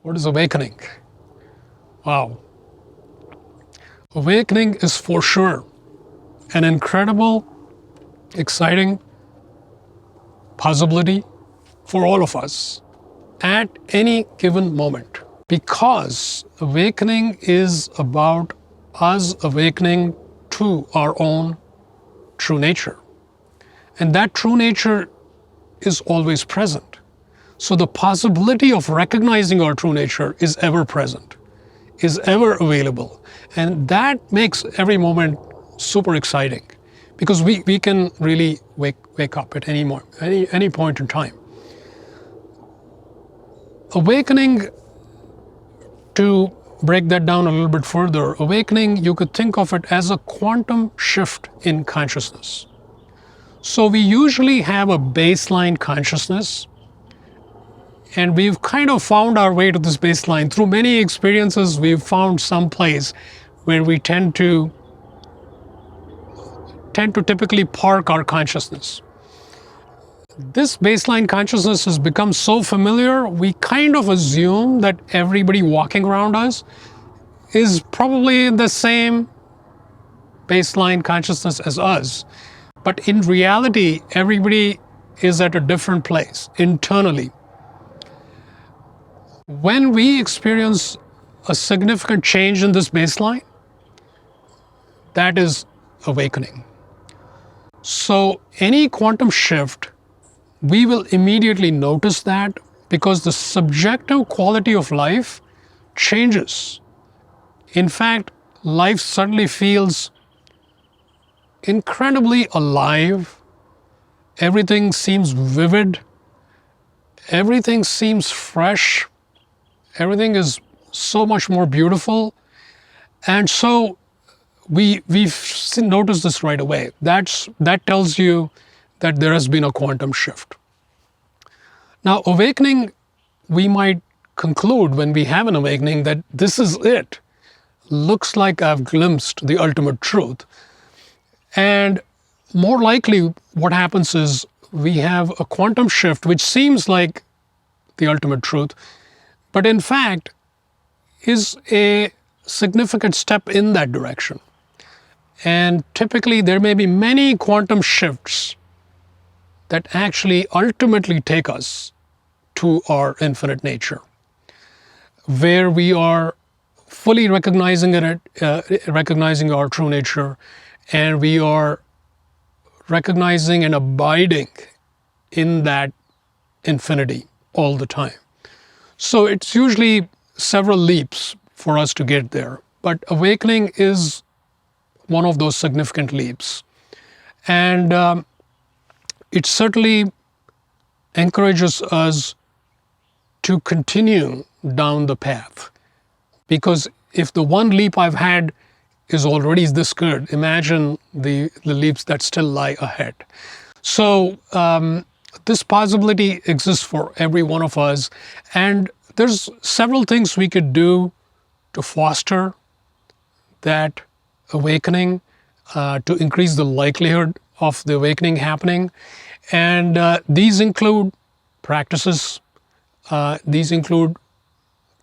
What is awakening? Wow. Awakening is for sure an incredible, exciting possibility for all of us at any given moment. Because awakening is about us awakening to our own true nature. And that true nature is always present. So the possibility of recognizing our true nature is ever present, is ever available. And that makes every moment super exciting because we can really wake up at any point in time. Awakening, to break that down a little bit further, awakening, you could think of it as a quantum shift in consciousness. So we usually have a baseline consciousness, and we've kind of found our way to this baseline. Through many experiences, we've found some place where we tend to typically park our consciousness. This baseline consciousness has become so familiar, we kind of assume that everybody walking around us is probably in the same baseline consciousness as us. But in reality, everybody is at a different place internally. When we experience a significant change in this baseline, that is awakening. So any quantum shift, we will immediately notice that because the subjective quality of life changes. In fact, life suddenly feels incredibly alive. Everything seems vivid. Everything seems fresh. Everything is so much more beautiful. And so we've noticed this right away. That tells you that there has been a quantum shift. Now, awakening, we might conclude when we have an awakening that this is it. Looks like I've glimpsed the ultimate truth. And more likely what happens is we have a quantum shift which seems like the ultimate truth, but in fact is a significant step in that direction. And typically there may be many quantum shifts that actually ultimately take us to our infinite nature, where we are fully recognizing our true nature, and we are recognizing and abiding in that infinity all the time. So it's usually several leaps for us to get there, but awakening is one of those significant leaps. And it certainly encourages us to continue down the path. Because if the one leap I've had is already this good, imagine the leaps that still lie ahead. So this possibility exists for every one of us. And there's several things we could do to foster that awakening, to increase the likelihood of the awakening happening. And these include practices. These include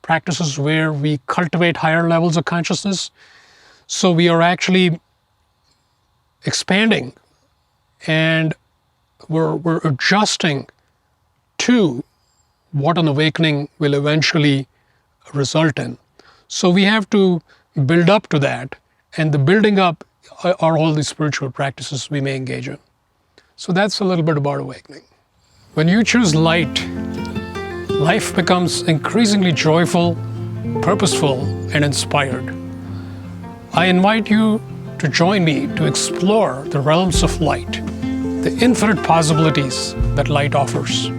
practices where we cultivate higher levels of consciousness. So we are actually expanding and we're adjusting to what an awakening will eventually result in. So we have to build up to that, and the building up are all the spiritual practices we may engage in. So that's a little bit about awakening. When you choose light, life becomes increasingly joyful, purposeful, and inspired. I invite you to join me to explore the realms of light, the infinite possibilities that light offers.